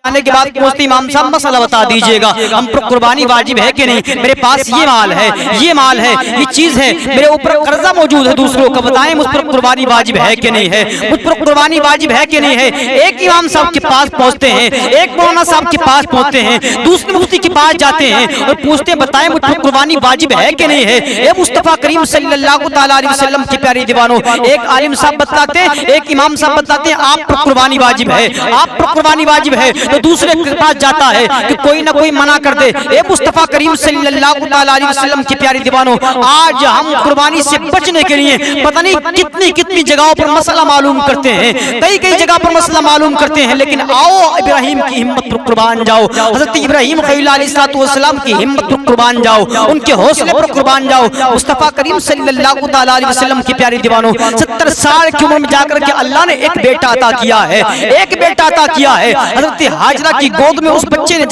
आने के बाद पूछते इमाम साहब मसला बता दीजिएगा, हम पर कुर्बानी वाजिब है कि नहीं? मेरे पास ये माल है, ये चीज है, मेरे ऊपर कर्जा मौजूद है दूसरों का, बताएं मुझ पर कुर्बानी वाजिब है कि नहीं है? मुझ पर कुर्बानी वाजिब है कि नहीं है? एक इमाम साहब के पास पहुंचते हैं, एक मौलाना साहब के पास पहुंचते हैं, दूसरे मुफ्ती के पास जाते हैं और पूछते हैं बताएं मुझ पर कुर्बानी वाजिब है कि नहीं है? ए मुस्तफा करीम सल्लल्लाहु तआला अलैहि वसल्लम की प्यारी दीवानों, एक आलिम साहब बतलाते हैं, एक इमाम साहब बतलाते हैं आप पर कुर्बानी वाजिब है, आप पर कुर्बानी वाजिब है, तो दूसरे के पास जाता है कि कोई ना कोई मना कर दे। ए मुस्तफा करीम सल्लल्लाहु तआला अलैहि वसल्लम की प्यारी दीवानों, आज हम कुर्बानी से बचने के लिए पता नहीं कितनी कितनी जगहों पर मसला मालूम करते हैं, कई कई जगह पर मसला मालूम करते हैं, लेकिन आओ इब्राहिम की हिम्मत पर कुर्बान जाओ, हजरत इब्राहिम खलीलुल्लाह अलैहिस्सलाम की हिम्मत पर कुर्बान जाओ, उनके हौसले पर कुर्बान जाओ। मुस्तफा करीम सल्लल्लाहु तआला अलैहि वसल्लम की प्यारी दीवानों, 70 साल की उम्र में जाकर के अल्लाह ने एक बेटा अता किया है, एक बेटा अता किया है। हजरत हाजरा की गोद में उस बच्चे ने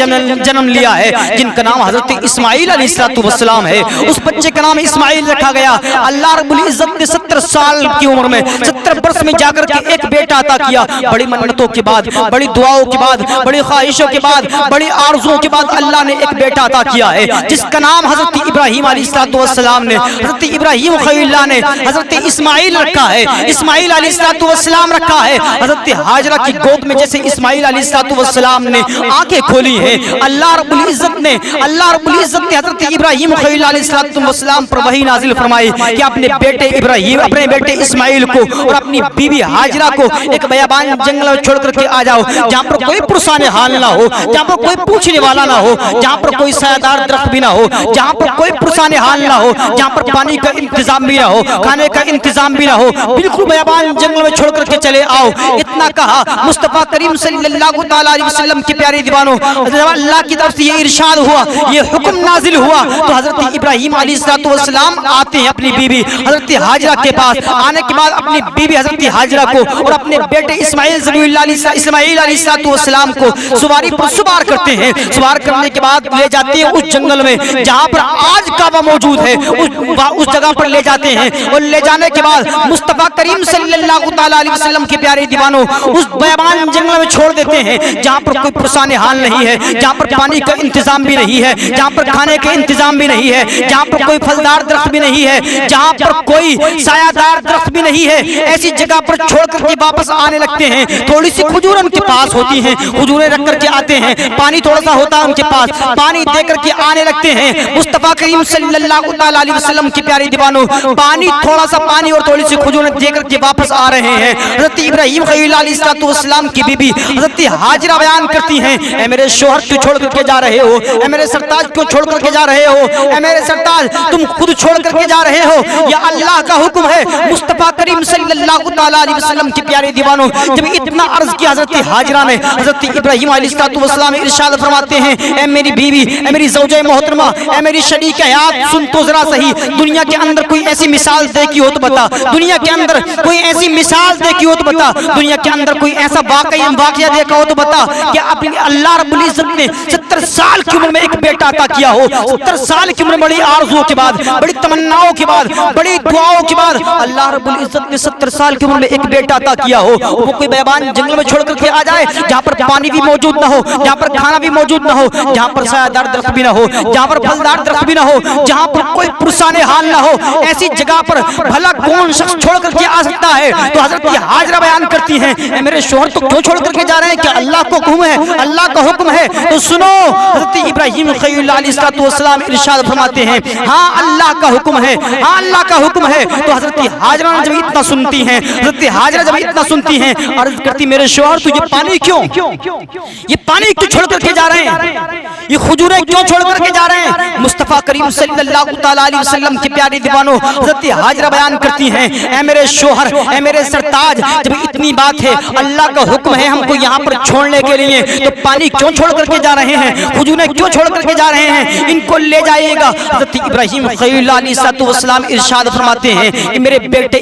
जन्म लिया है जिनका नाम हजरत इस्माइल अलैहिस्सलाम है, उस बच्चे का नाम इस्माइल रखा गया। अल्लाह रब्बुल इज्जत ने 70 साल की उम्र में 70 वर्ष में जाकर के एक बेटा अता किया। बड़ी मन्नतों के बाद, बड़ी दुआओं के बाद, बड़ी ख्वाहिशों के बाद, बड़ी आरज़ुओं के बाद अल्लाह ने एक बेटा अता किया है जिसका नाम हजरत इब्राहिम अलैहिस्सलाम ने, हजरत इब्राहिम खलीलुल्लाह ने हजरत इस्माइल रखा है, इस्माइल अलैहिस्सलाम रखा है। हजरत हाजरा की गोद में जैसे इस्माइल अलैहिस्सलाम ने आंखें खोली है, अल्लाह रब्बुल इज्जत ने हजरत इब्राहिम खलीलुल्लाह अलैहिस्सलाम पर वही नाजिल फरमाई कि अपने बेटे इब्राहिम, अपने बेटे इस्माइल को और अपनी बीवी हाजरा को एक बयाबान जंगल में छोड़ करके आ जाओ, जहाँ पर कोई पुरसाने हाल ना हो, जहाँ पर कोई पूछने वाला ना हो, जहाँ पर कोई सायादार दरख्त भी ना हो, जहाँ पर कोई पुरसाने हाल ना हो, जहाँ पर पानी का इंतजाम भी ना हो, खाने का इंतजाम भी ना हो, बिल्कुल बयाबान जंगल में छोड़ करके चले आओ। इतना कहा मुस्तफा करीम सल्लल्लाहु तआला अलैहि वसल्लम की प्यारी दीवानों, अल्लाह की तरफ से ये इरशाद हुआ, ये हुक्म नाजिल हुआ, तो हजरत इब्राहिम अलैहिस्सलाम आते हैं अपनी बीवी हजरत हाजरा के पास। आने के बाद अपनी बीवी हजरत हाजरा को और अपने बेटे इस्माइल अलैहिस्सलाम को सवारी पर सवार करते हैं। सवार करने के बाद ले जाते हैं उस जंगल में जहाँ पर आज काबा मौजूद है, उस जगह पर ले जाते हैं। और ले जाने के बाद मुस्तफा करीम सल्लल्लाहु तआला अलैहि वसल्लम के प्यारे दीवानों उस बयाबान जंगल में छोड़ देते हैं जहाँ पर कोई पुरसाने हाल नहीं है, जहाँ पर पानी का इंतजाम भी नहीं है, जहाँ पर खाने का इंतजाम भी नहीं है, जहाँ पर कोई फलदार दरख्त भी नहीं है, जहाँ पर कोई सायादार दरख्त भी नहीं है। ऐसी जगह पर छोड़ करके वापस आने लगते हैं। थोड़ी सी खजूर उनके पास होती हैं, खजूरें रख करके आते हैं, पानी थोड़ा सा होता है उनके पास, पानी दे करके आने लगते हैं। मुस्तफा करीम सल्लल्लाहु तआला अलैहि वसल्लम की प्यारी दीवानों, पानी थोड़ा सा पानी और थोड़ी सी खजूरें दे करके वापस आ रहे हैं। हजरत इब्राहिम खलीलुल्लाह अलैहिस्सलाम की बीबी हजरत हाजरा बयान करती हैं, ए मेरे शोहर क्यों छोड़ करके जा रहे हो, ए मेरे सरताज क्यों छोड़ करके जा रहे हो, ए मेरे सरताज तुम खुद छोड़ करके जा रहे हो, या अल्लाह का हुक्म है। मुस्तफा करीम सल्लल्लाहु तआला अलैहि वसल्लम की प्यारी दीवानों, जब इतना अर्ज किया हजरत हाजरा ने, हजरत इब्राहिम अलैहिस्सलाम इरशाद फरमाते हैं, ए मेरी बीवी, ए मेरी ज़ौजे मोहतरमा, ए मेरी शरीक हयात, सुन तो जरा सही, दुनिया के अंदर कोई ऐसी मिसाल देखी हो तो बता, दुनिया के अंदर कोई ऐसी मिसाल देखी हो तो बता, दुनिया के अंदर कोई ऐसा वाकया देखा हो तो बता कि अपनी अल्लाह रब्बुल इज्जत ने 70 साल की उम्र में एक बेटा अता किया हो। 70 साल की उम्र में बड़ी आरज़ुओं के बाद, बड़ी तमन्नाओं के बाद, बड़ी दुआओं के बाद अल्लाह रब्बुल इज्जत ने 70 साल की उम्र में एक बेटा अता किया हो। वो कोई बेबान जंगल में छोड़ करके आ जाए जहाँ पर पानी भी मौजूद ना हो, जहाँ पर खाना भी मौजूद ना हो, जहाँ पर सायादार दरख्त भी ना हो, जहाँ पर फलदार दरख्त भी ना हो, जहाँ पर कोई पुरसाने हाल ना हो, ऐसी जगह पर भला कौन शख्स छोड़ करके आ सकता है? तो हजरत हाजरा बयान करती हैं, मेरे शोहर तो क्यों छोड़ करके जा रहे हैं? क्या अल्लाह को हुक्म है, अल्लाह का हुक्म है? तो सुनो, हजरत इब्राहिम खलीलुल्लाह अलैहिस्सलाम इरशाद फरमाते हैं, हाँ अल्लाह का हुक्म है, हाँ अल्लाह का हुक्म है। तो हजरत हाजरा जब इतना सुनती हैं, हजरत हाजरा जब इतना सुनती हैं, अर्ज करती, मेरे शोहर तो ये पानी क्यों छोड़ करके जा रहे हैं, ये खजूरें क्यों छोड़ करके जा रहे हैं? मुस्तफा करीम सल्लल्लाहु तआला अलैहि वसल्लम की प्यारी दीवानों, हजरत हाजरा बयान करती हैं, ऐ मेरे शोहर, ऐ मेरे सरताज, जब इतनी बात है, अल्लाह का हुक्म है हमको यहाँ पर छोड़ने के लिए, तो पानी क्यों छोड़ करके जा रहे हैं, खजूरें क्यों छोड़ करके जा रहे हैं, इनको ले जाइएगा। हज़रत इब्राहीम खलील अलैहिस्सलाम इरशाद फरमाते हैं कि मेरे बेटे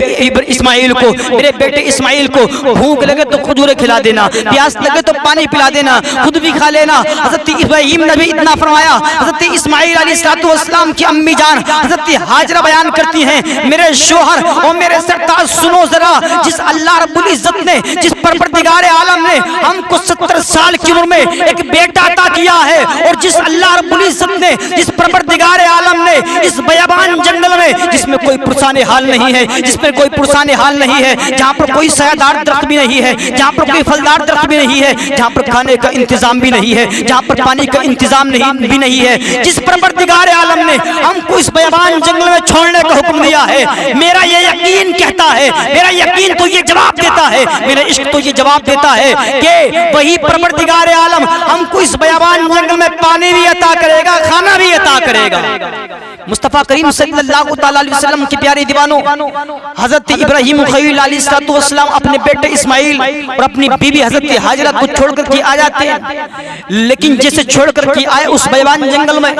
इस्माइल को भूख लगे तो खजूरें खिला देना, प्यास लगे तो पानी पिला देना, खुद भी खा लेना। हज़रत इब्राहीम ने भी इतना फरमाया। हज़रत इस्माइल अलैहिस्सलाम की अम्मी जान हज़रत हाजरा बयान करती हैं, मेरे शोहर और मेरे सरताज सुनो जरा, जिस अल्लाह रब्बुल इज्जत ने, जिस परवरदिगार आलम ने हमको 70 साल की उम्र में एक बेटा अता किया है, और जिस अल्लाह रब्बुल इज्जत ने, जिस परवरदिगार आलम ने इस बयाबान जंगल में, जिसमें कोई पुरसाने हाल नहीं है, जिसमें कोई पुरसाने हाल नहीं है, जहाँ पर कोई सायादार दरख्त भी नहीं है, जहाँ पर कोई फलदार दरख्त भी नहीं है, जहाँ पर खाने का इंतजाम भी नहीं है, जहाँ पर पानी का इंतजाम भी नहीं है, जिस परवरदिगार आलम ने हमको इस बयाबान जंगल में छोड़ने का हुक्म दिया है, मेरा ये यकीन कहता है, मेरा यकीन तो ये जवाब देता है, मेरा इश्क तो ये जवाब देता है कि वही परवरदिगार आलम हमको इस बयाबान जंगल में पानी भी अता करेगा, खाना भी अता करेगा। मुस्तफा करीम सल्लल्लाहु अलैहि वसल्लम के प्यारे दीवानों, हजरत इब्राहीम खलील अलैहिस्सलाम अपने बेटे इस्माइल और अपनी बीवी हजरत हाजरा को छोड़कर के आ जाते हैं, लेकिन जैसे छोड़कर के आए उस बयाबान जंगल में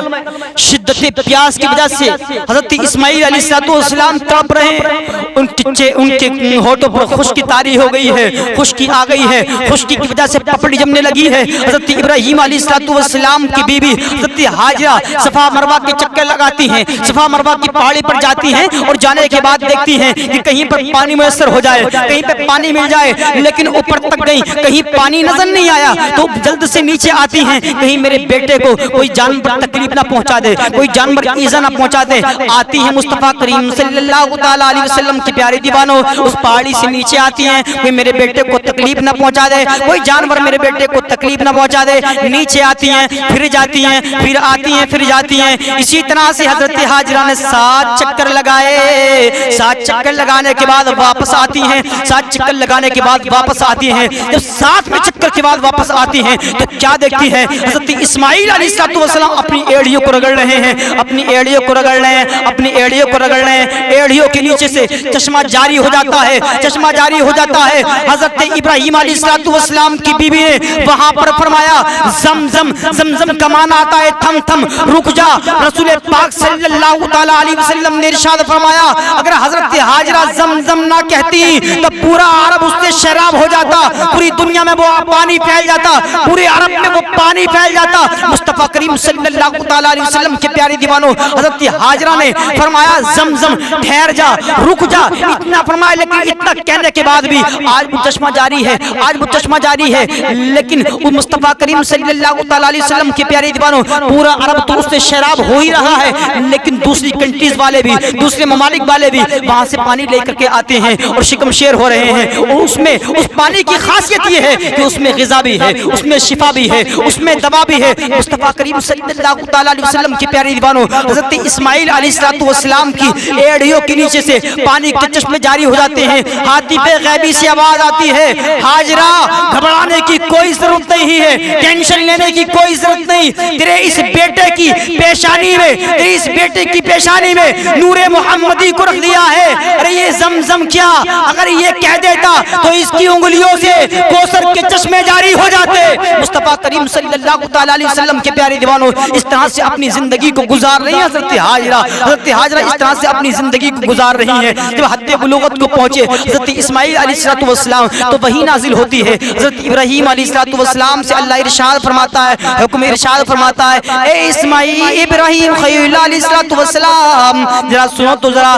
शिद्दत प्यास की वजह से हजरत इस्माइल अलैहिस्सलाम तड़प रहे हैं, उनके होठों पर खुश्की तारी हो गई है, खुश्की आ गई है, खुश्की की वजह से पपड़ी जमने लगी है। हजरत इब्राहीम अलैहिस्सलाम की बीवी हजरत हाजरा सफा मरवा के चक्कर लगाती हैं, सफा मरवा की पहाड़ी पर जाती हैं और जाने के बाद देखती हैं कि कहीं पर पानी मुयस्सर हो जाए, कहीं पे पानी मिल जाए, लेकिन ऊपर तक गई, कहीं पानी नजर नहीं आया तो जल्द से नीचे आती हैं, कहीं मेरे बेटे को कोई जानवर तकलीफ ना पहुंचा दे, कोई जानवर ईजा ना पहुंचा दे। आती है मुस्तफा करीम सल्लल्लाहु अलैहि वसल्लम के प्यारे दीवानों, उस पहाड़ी से नीचे आती हैं, कोई मेरे बेटे को तकलीफ ना पहुंचा दे, कोई जानवर मेरे बेटे को तकलीफ ना पहुंचा दे। नीचे आती हैं, फिर जाती हैं, फिर आती हैं, फिर जाती हैं। इसी तरह से हजरत हाजरा ने 7 चक्कर लगाए। 7 चक्कर लगाने के बाद वापस आती हैं, 7 चक्कर लगाने के बाद वापस आती हैं। जब 7वें चक्कर के बाद वापस आती हैं तो क्या देखती हैं, हजरत इस्माइल अलैहिस्सलाम अपनी एड़ियों को रगड़ रहे हैं, अपनी एड़ियों को रगड़ रहे हैं, अपनी एड़ियों को रगड़ रहे हैं। एड़ियों के नीचे से चश्मा जारी हो जाता है, चश्मा जारी हो जाता है। हजरत इब्राहीम अलैहिस्सलाम की बीवी ने वहां पर फरमाया, जमजम, जमजम का माना आता है थम थम, रुक जा। रसूल पाक सल्लल्लाहु अलैहि वसल्लम ने इरशाद फरमाया, अगर हजरत हाजरा जमजम ना कहती तो पूरा अरब उससे शराब हो जाता, पूरी दुनिया में वो पानी फैल जाता, पूरे अरब में वो पानी फैल जाता। मुस्तफा करीम सल्लल्लाहु अलैहि वसल्लम के प्यारे दीवानों, हजरत हाजरा ने फरमाया, जमजम ठहर जा, रुक जा, इतना फरमाया। लेकिन इतना कहने के बाद भी आज वो चश्मा जारी है, आज वो चश्मा जारी है। लेकिन वो मुस्तफा करीम सल्लल्लाहु अलैहि वसल्लम के प्यारे दीवानों, पूरा अरब तो उससे शराब हो ही रहा है, लेकिन दूसरी कंट्रीज वाले भी, दूसरे ममालिक वाले भी वहां से पानी लेकर के आते हैं और शिकम शेर हो रहे हैं। और उसमें उस पानी की खासियत ये है कि उसमें ग़िज़ा भी है, उसमें शिफा भी है, उसमें दवा भी है। मुस्तफा करीम सल्लल्लाहु अलैहि वसल्लम के प्यारे दीवानों, हजरत इस्माइल अलैहिस्सलाम की एड़ियों के नीचे से पानी के चश्मे जारी हो जाते हैं। हाथी पे गैबी से आवाज आती है, हाजरा घबराने की कोई जरूरत नहीं है, टेंशन लेने की कोई जरूरत नहीं, तेरे इस बेटे की पेशानी में, तेरे इस बेटे की पेशानी में नूरे मोहम्मदी को रख दिया है। अरे ये जमजम क्या, अगर ये कह देता तो इसकी उंगलियों से कौसर के चश्मे जारी हो जाते। मुस्तफा करीम सल्लल्लाहु अलैहि वसल्लम के प्यारे दीवानों, इस तरह से अपनी जिंदगी को गुजार रही है हजरत हाजरा। हजरत हाजरा इस तरह से अपनी जिंदगी को गुजार रही है। जब हद बुलूगत को पहुंचे हजरत इस्माइल अलैहिस्सलाम तो वही नाजिल होती है। हजरत इब्राहीम अलैहिस्सलाम से अल्लाह इरशाद फरमाता है, हुक्म इरशाद फरमाता है, ए इस्माइल इब्राहीम खलील अलैहिस्सलाम, जरा सुनो तो जरा,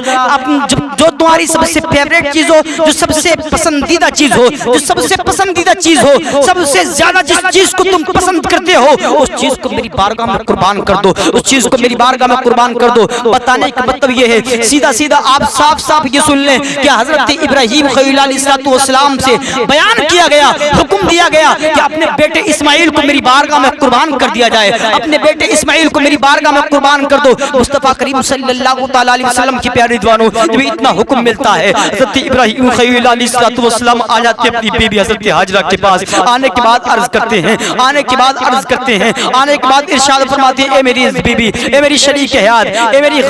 जो तुम्हारी सबसे फेवरेट चीज हो, जो सबसे पसंदीदा चीज हो, जो सबसे पसंदीदा चीज हो, सबसे ज्यादा जिस चीज को तुम पसंद करते हो, उस चीज को मेरी बारगाह में कुर्बान कर दो, उस चीज को मेरी बारगाह में कुर्बान कर दो। बताने का मतलब ये है, सीधा सीधा आप साफ साफ ये सुन लें कि हजरत इब्राहीम खलील अलैहिस्सलाम से बयान किया गया, हुक्म दिया गया कि अपने बेटे इस्माइल को मेरी बारगाह में कुर्बान कर दिया जाए, अपने बेटे इस्माइल को मेरी बारगाह में कुर्बान कर दो। मुस्तफा करीम सल्लल्लाहु अलैहि वसल्लम के प्यारे दीवानों, जब इतना हुक्म मिलता है, हजरत इब्राहीम खलील अलैहिस्सलाम आ जाते हैं अपनी बीबी हजरत हाजरा के पास। आने के बाद अर्ज करते हैं, آنے کے بعد عرض کرتے ہیں، آنے کے بعد ارشاد فرماتے ہیں، اے میری بیوی، اے میری شریک حیات، اے میری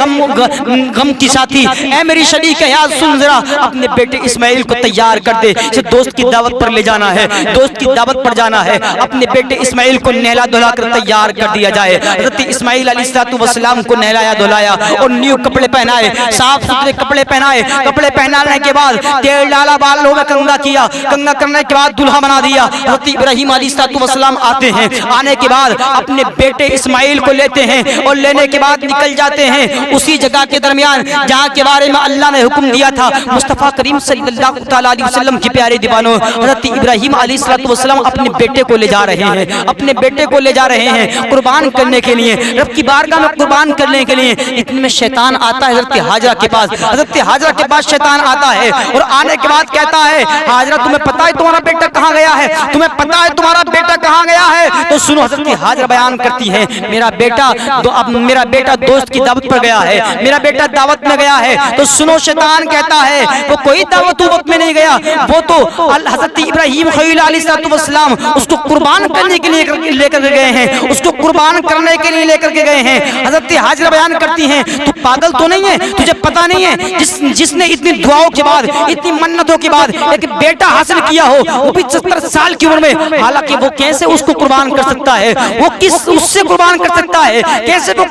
غم کی ساتھی، اے میری شریک حیات، سن ذرا، اپنے بیٹے اسماعیل کو تیار کر دے، اسے دوست کی دعوت پر لے جانا ہے، دوست کی دعوت پر جانا ہے، اپنے بیٹے اسماعیل کو نہلا دھلا کر تیار کر دیا جائے۔ حضرت اسماعیل علیہ السلام کو نہلایا دھلایا اور نیو کپڑے پہنائے، صاف ستھرے کپڑے پہنائے، کپڑے پہنانے کے بعد تیل ڈالا، بالوں میں کنگھا کیا، کنگھا کرنے کے بعد دلہا بنا دیا۔ حضرت ابراہیم علیہ السلام آتے ہیں، آنے کے بعد اپنے بیٹے اسماعیل کو لیتے ہیں اور لینے کے بعد نکل جاتے ہیں اسی جگہ کے درمیان جہاں کے بارے میں اللہ نے حکم دیا تھا۔ مصطفیٰ کریم صلی اللہ تعالیٰ علیہ وسلم کے پیارے دیوانوں، حضرت ابراہیم علیہ السلام اپنے بیٹے کو لے جا رہے ہیں، اپنے بیٹے کو لے جا رہے ہیں قربان کرنے کے لیے، رب کی بارگاہ میں قربان کرنے کے لیے۔ اتنے میں شیطان آتا ہے حضرت حاجرہ کے پاس، حضرت حاجرہ کے پاس شیطان آتا ہے اور آنے کے بعد کہتا ہے، حاجرہ تمہیں پتہ ہے تمہارا بیٹا کہاں گیا ہے؟ تمہیں پتہ ہے تمہارا بیٹا کہاں گیا ہے؟ تو سنو، حضرت حاجرہ بیان کرتی ہے، میرا بیٹا دوست کی دعوت پر گیا ہے، میرا بیٹا دعوت میں گیا ہے۔ تو سنو، شیطان کہتا ہے وہ کوئی دعوت میں نہیں گیا، وہ تو حضرت ابراہیم خلیل علیہ السلام اس کو قربان کرنے کے لیے لے کر گئے ہیں، اس کو قربان کرنے کے لیے لے کر کے گئے ہیں۔ حضرت حاجرہ بیان کرتی ہیں، تو پاگل تو نہیں ہے؟ تجھے پتہ نہیں ہے جس نے اتنی دعاؤں کے بعد، اتنی منتوں کے بعد ایک بیٹا حاصل کیا ہو، وہ بھی 70 سال کی عمر میں، حالانکہ وہ کیسے اس کو قربان کر سکتا ہے؟ وہ اس سے قربان کر سکتا ہے؟ کیسے وہ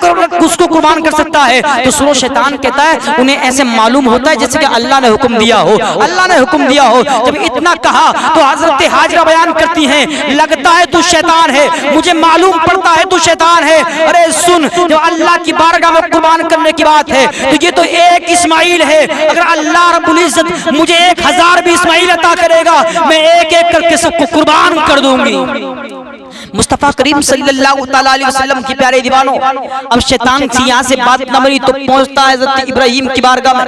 اس کو قربان کر سکتا ہے؟ تو سنو، شیطان کہتا ہے انہیں ایسے معلوم ہوتا ہے جیسے کہ اللہ نے حکم دیا ہو، اللہ نے حکم دیا ہو۔ جب اتنا کہا تو حضرت حاجرہ بیان کرتی ہیں، لگتا ہے تو شیطان ہے، مجھے معلوم پڑتا ہے تو شیطان ہے۔ ارے سن، جو اللہ کی بارگاہ میں قربان کرنے کی بات ہے تو یہ تو ایک اسماعیل ہے، اگر اللہ رب العزت مجھے 1000 بھی اسماعیل عطا کرے گا، میں ایک ایک کر کے سب کو قربان کر دوں گی۔ مصطفیٰ کریم صلی اللہ تعالیٰ علیہ وسلم کی پیارے دیوانوں، اب شیطان سے یہاں سے بات نہ بنی تو پہنچتا ہے حضرت ابراہیم کی بارگاہ میں،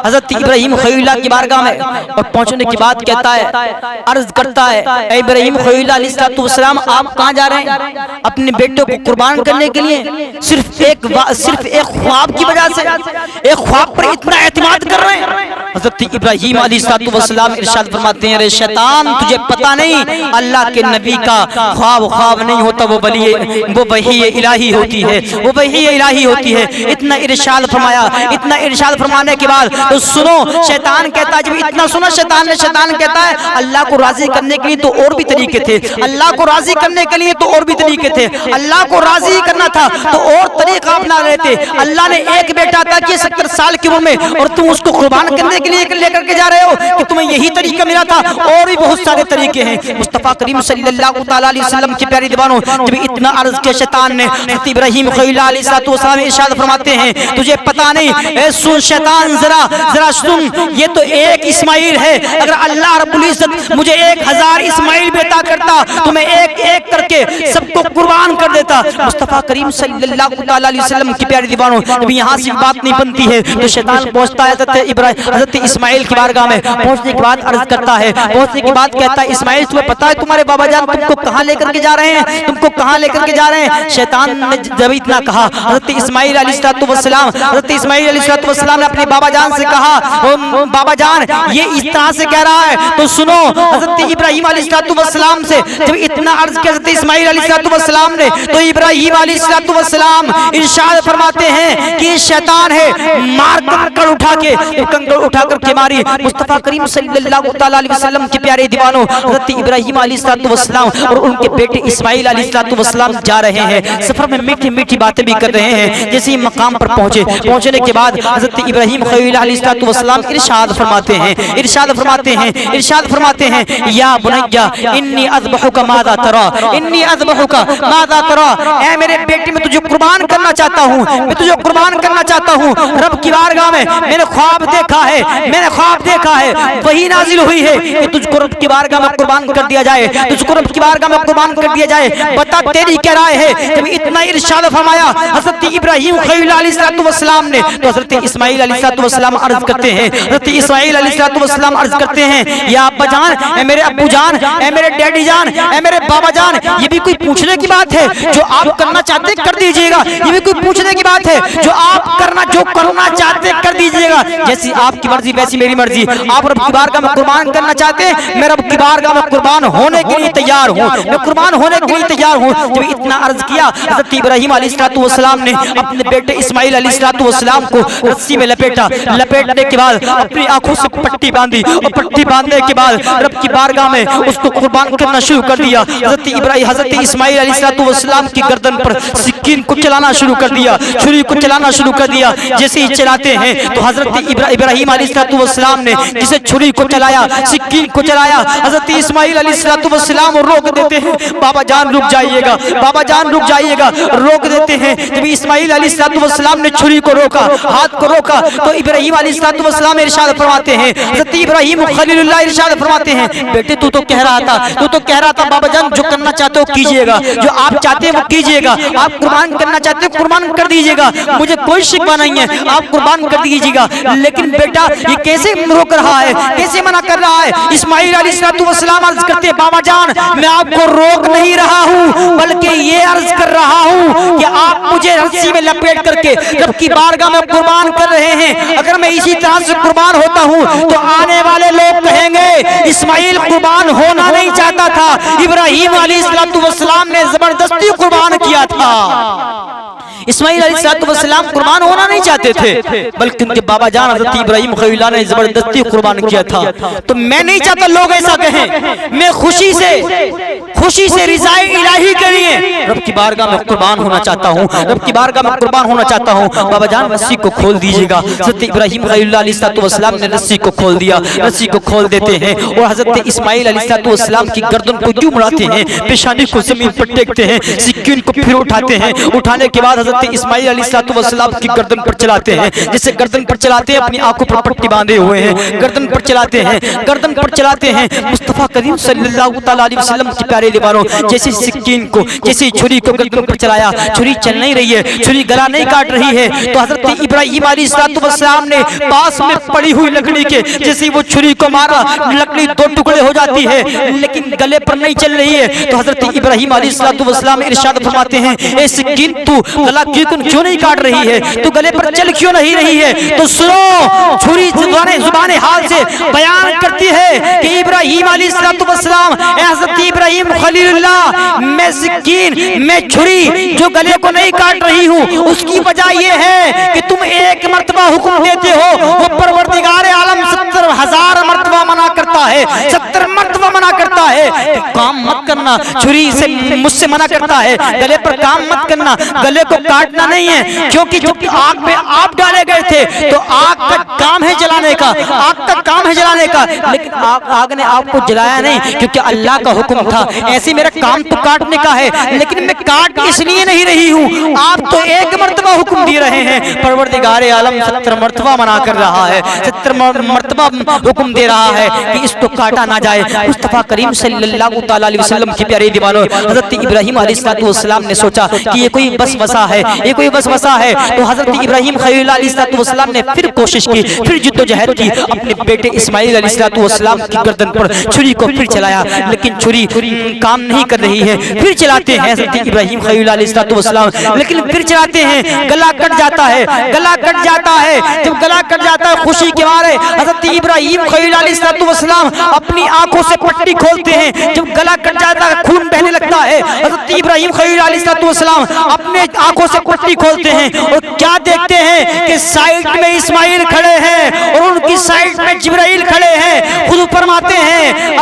حضرت ابراہیم خلیل اللہ کی بارگاہ میں، اور پہنچنے کی بات کہتا ہے، عرض کرتا ہے، اے ابراہیم خلیل علیہ السلام، آپ کہاں جا رہے ہیں؟ اپنے بیٹے کو قربان کرنے کے لیے؟ صرف ایک خواب کی وجہ سے، ایک خواب پر اتنا اعتماد کر رہے ہیں؟ حضرت ابراہیم علیہ السلام ارشاد فرماتے ہیں، ارے شیطان، تجھے پتہ نہیں اللہ کے نبی کا خواب نہیں ہوتا، وہ وحی الہی ہوتی ہے، وہ وحی الہی ہوتی ہے۔ اتنا ارشاد فرمایا، اتنا ارشاد فرمانے کے بعد تو سنو، شیطان کہتا ہے، جب اتنا سنا شیطان کہتا ہے، اللہ کو راضی کرنے کے لیے تو اور بھی طریقے تھے، اللہ کو راضی کرنے کے لیے تو اور بھی طریقے تھے، اللہ کو راضی کرنا تھا تو اور طریقہ اپنا رہے تھے۔ اللہ نے ایک بیٹا عطا کیا 70 سال کی عمر میں، اور تم اس کو قربان کرنے کے لیے لے کر کے جا رہے ہو کہ تمہیں یہی طریقہ ملا تھا؟ اور بھی بہت سارے طریقے ہیں۔ مصطفیٰ کریم صلی اللہ تعالیٰ علیہ وسلم کی پیاری دیوانوں، جب اتنا عرض کیا شیطان نے، حضرت ابراہیم خلیل علیہ السلام ارشاد فرماتے ہیں، تجھے پتہ نہیں، اے سن شیطان، ذرا سن، یہ تو ایک اسماعیل ہے، اگر اللہ رب العزت مجھے 1000 اسماعیل بھی عطا کرتا تو میں ایک ایک کر کے سب کو قربان کر دیتا۔ مصطفیٰ کریم صلی اللہ تعالیٰ علیہ وسلم کی پیاری دیوانوں، جب یہاں سے بات نہیں بنتی ہے تو شیطان پہنچتا ہے حضرت اسماعیل کی بارگاہ میں، پہنچنے کے بعد عرض کرتا ہے، پہنچنے کے بعد کہتا ہے، اسماعیل تمہیں پتہ ہے تمہارے بابا جان تم کو کہاں لے کر کے جا رہے ہیں؟ تم کو کہاں لے کر کے جا رہے ہیں؟ شیطان نے جب اتنا کہا، حضرت اسماعیل علیہ السلام نے اپنے بابا جان سے کہا، بابا جان یہ اس طرح سے کہہ رہا ہے۔ تو سنو، حضرت ابراہیم علیہ السلام سے جب اتنا عرض کیا حضرت اسماعیل علیہ السلام نے، تو ابراہیم علیہ السلام ارشاد فرماتے ہیں کہ شیطان ہے، مار کنکڑ اٹھا کر کے ماری۔ مصطفیٰ کریم صلی اللہ تعالیٰ علیہ وسلم کے پیارے دیوانوں، حضرت ابراہیم علیہ السلام اور ان کے بیٹے اسماعیل علیہ السلام جا رہے ہیں، سفر میں میٹھی میٹھی باتیں بھی کر رہے ہیں۔ جیسے ہی مقام پر پہنچنے کے بعد حضرت ابراہیم خلیل علیہ السلام ارشاد فرماتے ہیں، یا بنیا انی اذبحک ماذا ترى، اے میرے بیٹے میں تجھے قربان کرنا چاہتا ہوں، رب کی بارگاہ میں میں نے خواب دیکھا ہے، وہی نازل ہوئی ہے کہ تجھ کو رب کی بارگاہ میں قربان کر دیا جائے، بتا تیری کیا رائے ہے؟ جب اتنا ارشاد فرمایا حضرت ابراہیم خلیل علیہ السلام نے، تو حضرت اسماعیل علیہ السلام عرض کرتے ہیں، یا ابا جان، اے میرے ابو جان، اے میرے ڈیڈی جان، اے میرے بابا جان، یہ بھی کوئی پوچھنے کی بات ہے؟ جو آپ کرنا چاہتے کر دیجئے گا، یہ بھی کوئی پوچھنے کی بات ہے؟ جو کرنا چاہتے کر دیجئے گا، جیسی آپ کی مرضی ویسی میری مرضی۔ آپ رب کی بارگاہ میں قربان کرنا چاہتے ہیں، میں رب کی بارگاہ میں قربان ہونے کے لیے تیار ہوں، میں قربان ہونے के लिए तैयार हूँ। जब इतना अर्ज किया हज़रत इब्राहीम अलैहिस्सलाम ने अपने बेटे इस्माइल अलैहिस्सलाम को रस्सी में लपेटा। लपेटने के बाद अपनी आंखों से पट्टी बांधी और पट्टी बांधने के बाद रब की बारगाह में उसको कुर्बान करना शुरू कर दिया। हज़रत इस्माइल अलैहिस्सलाम की गर्दन पर सिक्कीन को चलाना शुरू कर दिया, छुरी को चलाना शुरू कर दिया। जैसे ही चलाते हैं तो हज़रत इब्राहीम अलैहिस्सलाम ने जिसे छुरी को चलाया, सिक्कीन को चलाया, हज़रत इस्माइल अलैहिस्सलाम रोक देते हैं। बाबा जान रुक जाइएगा, बाबा जान रुक जाइएगा, रोक देते हैं। जब इस्माइल अलैहिस्सलाम ने छुरी को रोका, हाथ को रोका, तो इब्राहीम अलैहिस्सलाम इरशाद फरमाते हैं, हज़रत इब्राहीम खलीलुल्लाह इरशाद फरमाते हैं, बेटे तू तो कह रहा था बाबा जान जो करना चाहते हो कीजिएगा, जो आप चाहते हैं वो कीजिएगा, आप कुर्बान करना चाहते हो कुर्बान कर दीजिएगा, मुझे कोई शिकवा नहीं है, आप कुर्बान कर दीजिएगा। लेकिन बेटा ये कैसे रोक रहा है, कैसे मना कर रहा है? इस्माइल अलैहिस्सलाम अर्ज करते हैं, बाबा जान मैं आपको रोक नहीं रहा हूँ, बल्कि ये अर्ज कर रहा हूँ कि आप मुझे रस्सी में लपेट करके रब की बारगाह में कुर्बान कर रहे हैं। अगर मैं इसी तरह से कुर्बान होता हूँ तो आने वाले लोग कहेंगे इस्माइल कुर्बान होना नहीं चाहता था, इब्राहीम अलैहिस्सलाम ने जबरदस्ती कुर्बान किया था। इस्माइल अलैहिस्सलाम कुर्बान होना नहीं चाहते थे, बल्कि उनके बाबा जान हज़रत इब्राहीम खलीलुल्लाह ने जबरदस्ती कुर्बान किया था। तो मैं नहीं चाहता लोग ऐसा कहें, मैं खुशी से रिज़ाए इलाही के लिए रब की बारगाह में कुर्बान होना चाहता हूँ, रब की बारगाह में कुर्बान होना चाहता हूँ। बाबा जान रस्सी को खोल दीजिएगा। हज़रत इब्राहीम खलीलुल्लाह अलैहिस्सलाम ने रस्सी को खोल दिया, रस्सी को खोल देते हैं और हज़रत इस्माइल अलैहिस्सलाम की गर्दन को यूं मुड़ाते हैं, पेशानी को जमीन पर टेकते हैं, सिक्कीन को फिर उठाते हैं। उठाने के बाद हज़रत इस्माइल अलैहिस्सलाम की गर्दन पर चलाते हैं, जैसे गर्दन पर चलाते हैं, अपनी आंखों पर पट्टी बांधे हुए हैं, गर्दन पर चलाते हैं, गर्दन पर चलाते हैं। मुस्तफा करीम सल्लल्लाहु तआला अलैहि वसल्लम की प्यारे दीवारों जैसे सिक्कीन को, जैसे छुरी को गर्दन पर चलाया, छुरी चल नहीं रही है, छुरी गला नहीं काट रही है, तो हज़रत इब्राहीम अलैहिस्सलाम ने पास में पड़ी हुई लकड़ी के जैसे वो छुरी को मारा, लकड़ी दो टुकड़े हो जाती है, लेकिन गले पर नहीं चल रही है। तो हज़रत इब्राहीम अलैहिस्सलाम इरशाद फरमाते हैं, ए सिक्कीन तू गला क्यों नहीं काट रही है, तो गले पर चल क्यों नहीं रही है? तो सुनो, छुरी जुबान हाल से बयान करती है कि इब्राहीम अलैहिस्सलाम, हज़रत इब्राहीम खलीलुल्लाह, मैं सिक्कीन, मैं छुरी जो गले को नहीं काट रही हूँ, उसकी वजह यह है कि तुम एक मर्तबा हुक्म देते हो, वो परवरदिगार आलम 70,000 मर्तबा मना करता है, 70 मर्तबा मना करता है कि काम मत करना, छुरी से मुझसे मना करता है, गले पर काम मत करना, गले को काटना नहीं है। क्योंकि जब आग में आप डाले गए थे तो आग का काम है जलाने का, आग का काम है जलाने का, लेकिन आग ने आपको जलाया नहीं, क्योंकि अल्लाह का हुक्म था। ऐसे मेरा काम तो काटने का है, लेकिन मैं काट इसलिए नहीं रही हूँ, आप तो एक मर्तबा हुक्म दे रहे हैं, परवरदिगार आलम 70 मर्तबा मना कर रहा है, 70 मर्तबा हुक्म दे रहा है कि इसको काटा ना जाए। मुस्तफा करीम सल्लल्लाहु तआला अलैहि वसल्लम की प्यारे दीवानों, हज़रत इब्राहीम अलैहिस्सलाम ने सोचा कि ये कोई वसवसा है, ये कोई वसवसा है। तो हज़रत इब्राहीम खलीलुल्लाह अलैहिस्सलाम ने फिर कोशिश की, फिर जिद्दोजहद की, अपने बेटे इस्माइल अलैहिस्सलाम की गर्दन पर छुरी को फिर चलाया, लेकिन छुरी काम नहीं कर रही है। फिर चलाते हैं हज़रत इब्राहीम खलीलुल्लाह अलैहिस्सलाम, लेकिन फिर चलाते हैं, गला कट जाता है, गला कट जाता है। जब गला कट जाता है, खुशी के मारे हज़रत इब्राहीम खलीलुल्लाह अलैहिस्सलाम अपनी आंखों से पट्टी खोलते हैं। जब गला कट जाता है, खून बहने लगता है, हज़रत इब्राहीम खलीलुल्लाह अलैहिस्सलाम अपने आंखों से पट्टी खोलते हैं और क्या देखते हैं कि साइड में इस्माइल खड़े हैं और उनकी साइड में जिब्राइल खड़े हैं। खुद फरमाते हैं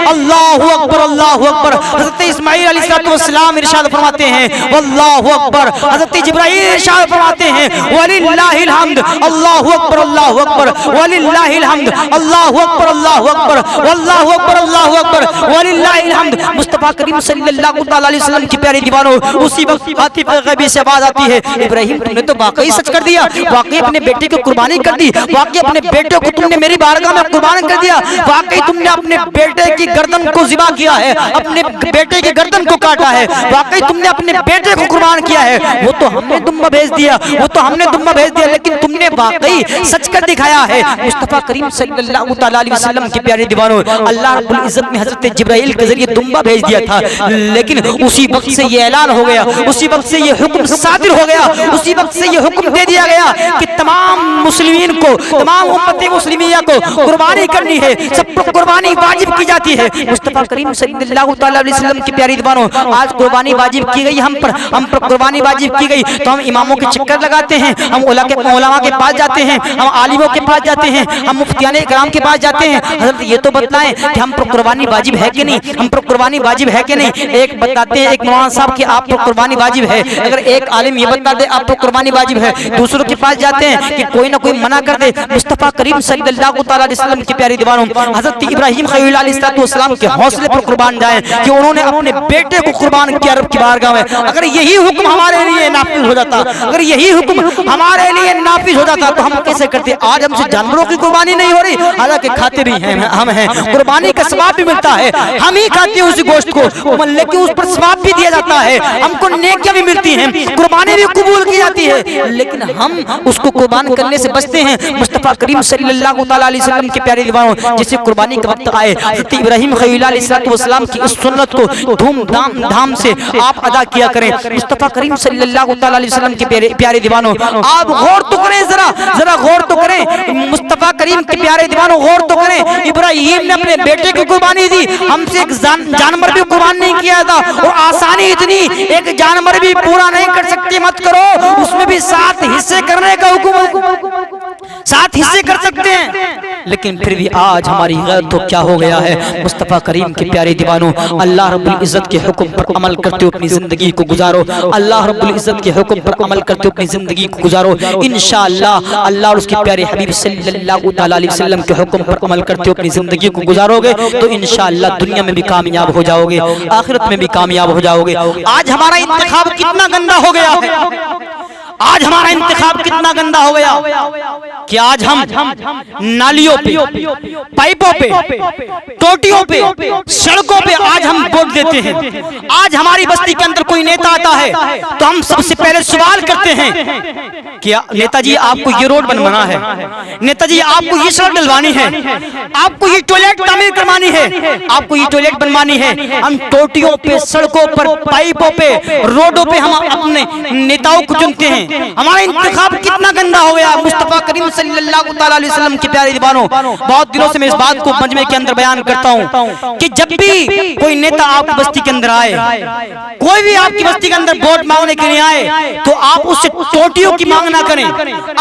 अल्लाहु अकबर, अल्लाहु अकबर। हज़रत इस्माइल अलैहिस्सलाम इरशाद फरमाते हैं अल्लाहु अकबर, हज़रत जिब्राइल इरशाद फरमाते हैं वलिल्लाहिल हम्द, अल्लाहु अकबर, अल्लाहु अकबर, वलिल्लाहिल हम्द, अल्लाहु अकबर, अल्लाहु अकबर, वल्लाहु अकबर, अल्लाहु अकबर, वलिल्लाहिल हम्द। मुस्तफा करीम सल्लल्लाहु अलैहि वसल्लम की प्यारी दीवानों, उसी वक्त आतिफ गैबी से आवाज आती है, इब्राहीम तुमने तो वाकई सच कर दिया, वाकई अपने बेटे को कुर्बानी कर दी, वाकई अपने बेटे को तुमने मेरी बारगाह में कुर्बान कर दिया, वाकई तुमने अपने बेटे की गर्दन को ज़िबा किया है, अपने बेटे की गर्दन को काटा है, वाकई तुमने अपने बेटे को कुर्बान किया है। वो तो हमने दुम्बा भेज दिया, वो तो हमने दुम्बा भेज दिया, लेकिन तुमने वाकई सच कर दिखाया है। मुस्तफ़ा करीम सल्लल्लाहु तआला अलैहि वसल्लम के प्यारे दीवानों, अल्लाह रब्बुल इज्जत ने हजरत जिब्राइल के जरिए दुम्बा भेज दिया था, लेकिन उसी वक्त से ये ऐलान हो गया, उसी वक्त से ये हुक्म सादिर हो गया, उसी वक्त से ये हुक्म दे दिया गया कि तमाम मुस्लिमीन को, तमाम उम्मत मुस्लिमिया को कुर्बानी करनी है, सब पर कुर्बानी वाजिब की जाती है। मुस्तफ़ा करीम सल्लल्लाहु तआला अलैहि वसल्लम के प्यारे दीवानों, आज कुर्बानी वाजिब की गई, हम पर कुर्बानी वाजिब की गई, तो हम इमामों के चक्कर लगाते हैं, हम उलमा के पास जाते हैं, हम आलिमों के पास जाते हैं, हम मुफ्तियाने इकराम के पास जाते हैं। हज़रत ये तो बतलाएं कि हम पर कुर्बानी वाजिब है कि नहीं, हम पर कुर्बानी वाजिब है कि नहीं। एक बताते हैं एक मौलाना साहब कि आप पर कुर्बानी वाजिब है, अगर एक आलिम ये बता दे आप पर कुर्बानी वाजिब है, दूसरों के पास जाते हैं कि कोई ना कोई मना कर दे। मुस्तफ़ा करीम सल्लल्लाहु तआला अलैहि वसल्लम के प्यारे दीवानों, हज़रत इब्राहीम खलील अलैहिस्सलाम के हौसले पर कुर्बान जाए कि उन्होंने अपने बेटे को कुर्बान किया रब की बारगाह में। अगर यही हुक्म हमारे लिए नाफिज हो जाता, अगर यही हुक्म हमारे लिए नाफिज हो जाता तो हम कैसे करते। आज हमसे जानवरों की कुर्बानी नहीं हो रही, हालांकि खाते भी हैं, हम हैं, कुर्बानी का सवाब भी मिलता है, हम ही खाते हैं उसी गोश्त को, लेकिन उस पर सवाब भी दिया जाता है, हमको नेकियां भी मिलती हैं, कुर्बानी भी कबूल की जाती है, लेकिन हम उसको कुर्बान करने से बचते हैं। मुस्तफ़ा करीम सल्लल्लाहु तआला अलैहि वसल्लम के प्यारे दीवानों, जैसे कुर्बानी का वक्त आए, हज़रत इब्राहीम खलील अलैहिस्सलाम की इस सुन्नत को धूम से आप अदा किया करें। मुस्तफ़ा करीम सल्लल्लाहु तआला अलैहि वसल्लम के प्यारे दीवानों, आप गौर तो करें, जरा गौर तो करें। मुस्तफ़ा करीम के प्यारे दीवानों, गौर तो करें, इब्राहीम ने अपने बेटे की कुर्बानी दी, हमसे एक जानवर भी कुर्बान नहीं किया था, और आसानी इतनी, एक जानवर भी पूरा नहीं कर सकते मत करो, उसमें भी 7 हिस्से करने का हुक्म, 7 हिस्से कर सकते हैं, लेकिन फिर भी आज हमारी गैरत तो क्या हो गया है। मुस्तफ़ा करीम के प्यारे दीवानों, अल्लाह रब्बुल इज्जत के हुक्म पर अमल करते हुए अपनी जिंदगी को गुजारो, अल्लाह रब्बुल इज्जत के हुक्म पर अमल करते हुए अपनी जिंदगी को गुजारो। इंशाअल्लाह अल्लाह और उसके प्यारे हबीब सल्लल्लाहु तआला अलैहि वसल्लम के हुक्म पर अमल करते हुए अपनी जिंदगी को गुजारोगे तो इंशाअल्लाह दुनिया में भी कामयाब हो जाओगे, आखिरत में भी कामयाब हो जाओगे। आज हमारा इंतखाब कितना गंदा हो गया है, आज हमारा इंतखाब कितना गंदा हो गया कि आज हम नालियों पे, पाइपों पे, टोटियों पे, सड़कों पे आज हम वोट देते हैं। आज हमारी बस्ती के अंदर कोई नेता आता है तो हम सबसे पहले सवाल करते हैं कि नेताजी आपको ये रोड बनवाना है, नेताजी आपको ये सड़क डलवानी है, आपको ये टॉयलेट तामीर करवानी है, आपको ये टॉयलेट बनवानी है। हम टोटियों पे, सड़कों पर, पाइपों पे, रोडों पे हम अपने नेताओं को चुनते हैं। हमारा इंतखाब कितना गंदा हो गया। मुस्तफ़ा करीम सल्लल्लाहु तआला अलैहि वसल्लम के प्यारे दीवानों, बहुत दिनों से मैं इस बात को मजमे के अंदर बयान करता हूँ कि जब भी कोई नेता आपकी बस्ती के अंदर आए, कोई भी आपकी बस्ती के अंदर वोट मांगने के लिए आए, तो आप उससे टोटियों की मांग ना करें,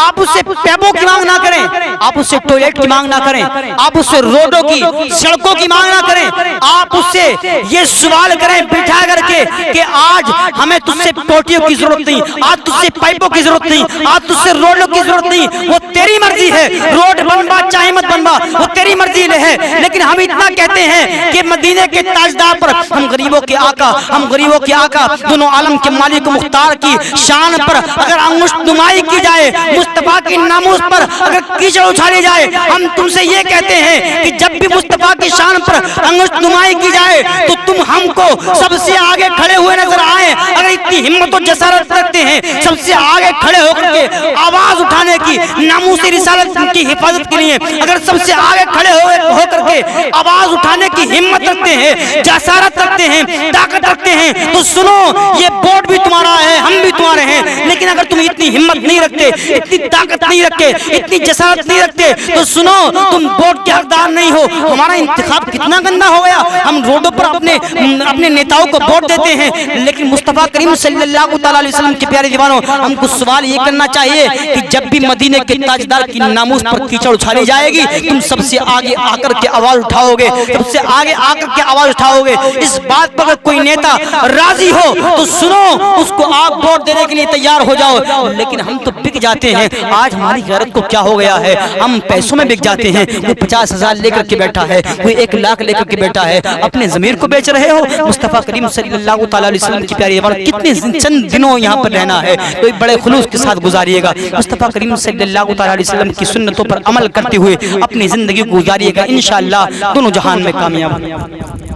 आप उससे पैपों की मांग ना करें, आप उससे टॉयलेट की मांग ना करें, आप उससे रोडों की, सड़कों की मांग ना करें, आप उससे ये सवाल करें बिठा करके कि आज हमें तुझसे टोटियों की जरूरत नहीं, आज तुझसे पाइपों की जरूरत नहीं, आज तुझसे रोडों की जरूरत नहीं, वो तेरी मर्जी है, रोड बनवा चाहे मत बनवा, वो तेरी मर्जी है। लेकिन हम इतना कहते हैं कि मदीने के ताजदार पर, हम गरीबों के आका, हम गरीबों के आका, दोनों आलम के मालिक मुख्तार की शान पर अगर अंगुष्ठ नुमाई की जाए, मुस्तफा की नामूस पर अगर कीचड़ उछाली जाए, हम तुमसे ये कहते हैं कि जब भी मुस्तफा की शान पर अंगुष्ठ नुमाई की जाए तो तुम हमको सबसे आगे खड़े हुए नजर आए। अगर इतनी हिम्मत और जसारत रखते हैं सबसे आगे खड़े होकर के आवाज उठाने की, नामूस रिसालत की हिफाजत के लिए अगर सबसे आगे खड़े होकर के आवाज उठाने की हिम्मत रखते हैं, जसारत रखते हैं, ताकत रखते हैं, तो सुनो ये वोट भी तुम्हारा है, हम भी तुम्हारे हैं। लेकिन अगर तुम इतनी हिम्मत नहीं रखते, इतनी ताकत नहीं रखते, इतनी जसारत नहीं रखते, तो सुनो तुम वोट के हकदार नहीं हो। हमारा इंतखाब कितना गंदा हो गया। हम रोडों पर अपने नेताओं को वोट देते हैं, लेकिन मुस्तफा करीम सल्लल्लाहु तआला अलैहि वसल्लम के प्यारे दीवानों, हमको सवाल ये करना चाहिए कि जब भी मदीने के ताजदार की नामूस पर कीचड़ उछाली जाएगी, तुम सबसे आगे आकर के आवाज उठाओगे, सबसे आगे आकर के आवाज उठाओगे। इस बात पर अगर कोई नेता राजी हो तो सुनो उसको आप वोट देने के लिए तैयार हो जाओ। लेकिन हम तो बिक जाते हैं। आज हमारी गैरत को क्या हो गया है, हम पैसों में बिक जाते हैं। कोई 50,000 लेकर के बैठा है, कोई 1 लाख लेकर के बैठा है, अपने ज़मीर को बेच रहे हो। मुस्तफा करीम सल्लल्लाहु तआला अलैहि वसल्लम की प्यारी ज़बान, कितने चंद दिनों यहाँ पर रहना है, तो बड़े खुलूस के साथ गुजारिएगा। मुस्तफा करीम सल्लल्लाहु तआला अलैहि वसल्लम की सुन्नतों पर अमल करते हुए अपनी ज़िंदगी को गुजारिएगा। इंशाअल्लाह दोनों जहान में कामयाब।